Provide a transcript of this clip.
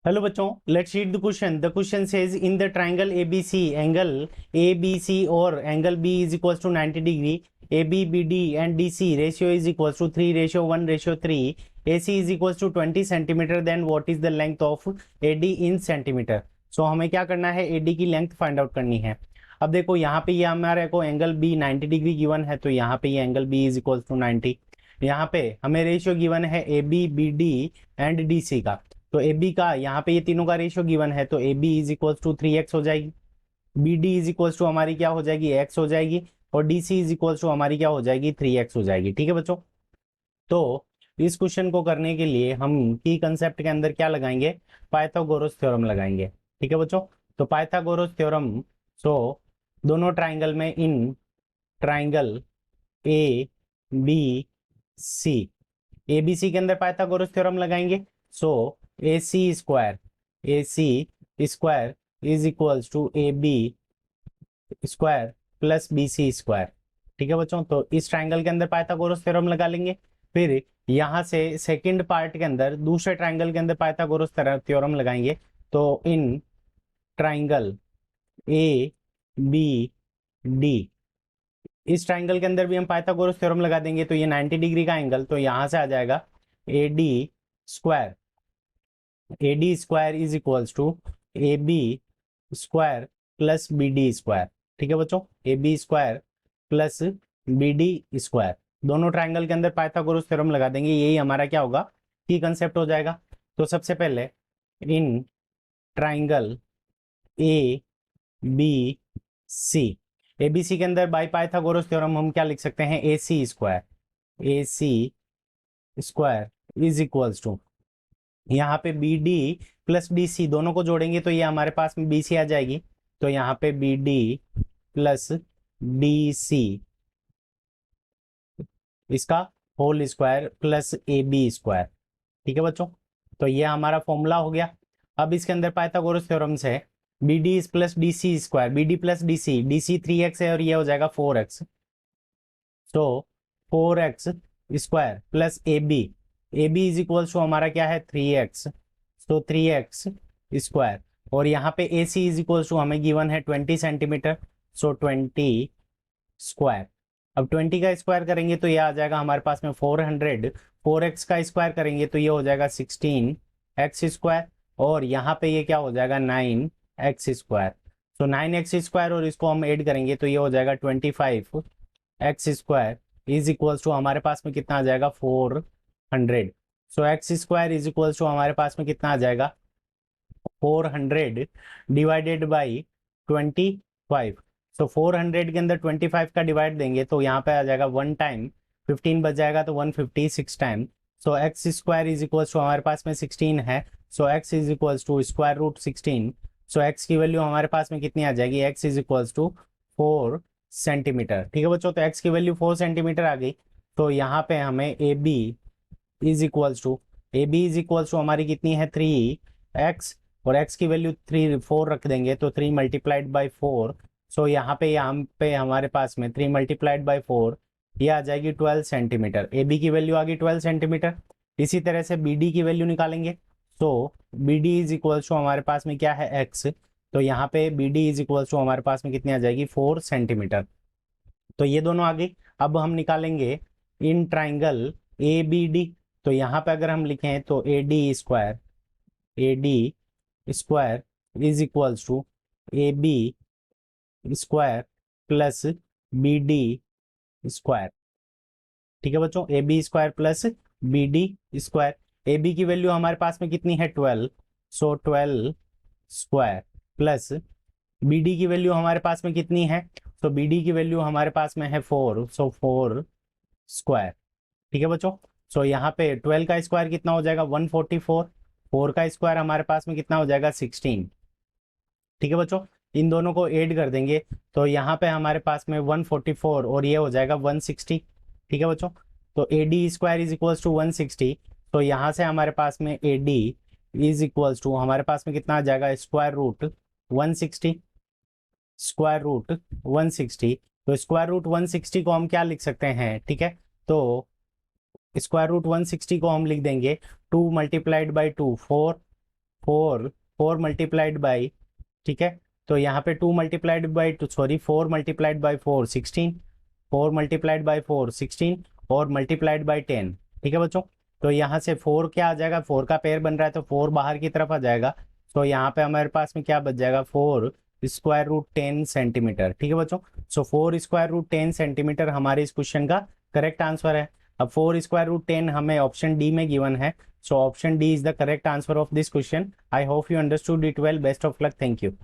Hello बच्चों, let's read the question. The question says in the triangle ABC angle ABC और angle B is equal to 90 degree, AB BD and DC ratio is equal to 3:1:3, AC is equal to 20 centimetre, then what is the length of AD in centimetre. So हमें क्या करना है, AD की length find out करनी है। अब देखो यहाँ पे ये हमारे को एंगल B 90 डिग्री गिवन है, तो यहाँ पे ये angle B is equal to 90। यहाँ पे हमें रेशियो गिवन है AB BD एंड DC का। तो ए बी का यहाँ पे ये तीनों का रेशियो गिवन है, तो A B is equal to 3x हो जाएगी, B D is equal to हमारी क्या हो जाएगी, x हो जाएगी, और D C is equal to हमारी क्या हो जाएगी, 3x हो जाएगी। ठीक है बच्चों, तो इस क्वेश्चन को करने के लिए हम की कंसेप्ट के अंदर क्या लगाएंगे, पाइथागोरस थ्योरम लगाएंगे। ठीक है बच्चों, तो पाइथागोरस थ्योरम, सो दोनों ट्राइंगल में, in triangle A B C, A B C के अंदर पाइथागोरस थ्योरम लगाएंगे। So A C square is equals to A B square plus B C square. ठीक है बच्चों, तो इस ट्राइंगल के अंदर पाइथागोरस थ्योरम लगा लेंगे। फिर यहां से सेकंड पार्ट के अंदर, दूसरे ट्राइंगल के अंदर पाइथागोरस थ्योरम लगाएंगे। तो in triangle A B D, इस ट्राइंगल के अंदर भी हम पाइथागोरस थ्योरम लगा देंगे। तो ये 90 डिग्री का एंगल, तो यहां से आ जाएगा A D square, A D square is equals to A B square plus B D square. ठीक है बच्चों, A B square plus B D square, दोनों ट्राइंगल के अंदर पाइथागोरस थ्योरम लगा देंगे। यही हमारा क्या होगा, की कंसेप्ट हो जाएगा। तो सबसे पहले in triangle A B C, A B C के अंदर बाई पाइथागोरस थ्योरम हम क्या लिख सकते हैं, A C square is equals to, यहाँ पे B D plus D C दोनों को जोड़ेंगे तो ये हमारे पास में बी सी आ जाएगी। तो यहाँ पे B D plus D C, इसका whole square plus A B square. ठीक है बच्चों, तो ये हमारा फॉर्मूला हो गया। अब इसके अंदर पाइथागोरस थ्योरम से B D plus D C square, B D plus D C 3x है और ये हो जाएगा 4x। तो 4x square plus A B is equal to हमारा क्या है, 3x, तो 3x स्क्वायर, और यहाँ पे ए सी इज इक्वल टू हमें गिवन है 20 सेंटीमीटर, सो 20 स्क्वायर। अब 20 का स्क्वायर करेंगे तो ये आ जाएगा हमारे पास में 400, 4x का स्क्वायर करेंगे तो ये हो जाएगा 16x स्क्वायर, और यहाँ पे ये क्या हो जाएगा, 9x स्क्वायर। तो 9x स्क्वायर और इसको हम ऐड करेंगे तो ये हो जाएगा 25x square is equals to हमारे पास में कितना आ जाएगा, 400। So x square is equals to हमारे पास में कितना आ जाएगा, 400 डिवाइडेड बाई 25। सो 400 के अंदर 25 का डिवाइड देंगे तो यहाँ पे आ जाएगा 1 टाइम, 15 बच जाएगा तो 156 time. So x square is equals to हमारे पास में 16 है, so x is equals to square root 16। So x की वैल्यू हमारे पास में कितनी आ जाएगी, x is equals to 4 centimetre. ठीक है बच्चों, तो एक्स की वैल्यू 4 सेंटीमीटर आ गई। तो यहाँ पे हमें A B is equals to हमारी कितनी है, 3x, और x की वैल्यू 4 रख देंगे तो 3 मल्टीप्लाइड बाई 4। सो यहाँ पे हमारे पास में 3 मल्टीप्लाइड बाई 4 ये आ जाएगी 12 सेंटीमीटर। ए बी की वैल्यू आ गई 12 सेंटीमीटर। इसी तरह से बी डी की वैल्यू निकालेंगे। तो B D is equals to हमारे पास में क्या है, x, तो यहाँ पे B D is equals to हमारे पास में कितनी आ जाएगी, 4 सेंटीमीटर। तो ये दोनों आ गई। अब हम निकालेंगे in triangle A B D. तो यहाँ पे अगर हम लिखें तो A D square is equals to A B square plus B D square. ठीक है बच्चों, A B square plus B D square. A B की वैल्यू हमारे पास में कितनी है, 12, so 12 square plus B D की वैल्यू हमारे पास में कितनी है, तो बी डी की वैल्यू हमारे पास में है 4, सो 4 स्क्वायर। ठीक है बच्चों, सो यहाँ पे 12 का स्क्वायर कितना हो जाएगा, 144, 4 का स्क्वायर हमारे पास में कितना हो जाएगा, 16। ठीक है बच्चों, इन दोनों को ऐड कर देंगे तो यहाँ पे हमारे पास में 144 और ये हो जाएगा 160। ठीक है बच्चों, तो A D square is equals to 160। तो यहाँ से हमारे पास में A D is equals to हमारे पास में कितना आ जाएगा, स्क्वायर रूट 160, स्क्वायर रूट 160। तो स्क्वायर रूट 160 को हम क्या लिख सकते हैं, ठीक है, तो स्क्वायर रूट 160 को हम लिख देंगे 2 multiplied by 2 4, four multiplied by, ठीक है, तो यहाँ पे 2 multiplied by 2, sorry 4 multiplied by 4 16, 4 multiplied by 4 16 और मल्टीप्लाइड बाई 10, ठीक है बच्चों। तो यहाँ से 4 क्या आ जाएगा, 4 का पेयर बन रहा है तो 4 बाहर की तरफ आ जाएगा, तो यहाँ पे हमारे पास में क्या बच जाएगा, 4 स्क्वायर रूट 10 सेंटीमीटर, ठीक है बच्चों। सो 4 स्क्वायर रूट 10 सेंटीमीटर हमारे इस क्वेश्चन का करेक्ट आंसर है। अब 4 स्क्वायर रूट 10 हमें ऑप्शन डी में गिवन है, so option D is the correct answer of this question. I hope you understood it well. Best of luck. Thank you.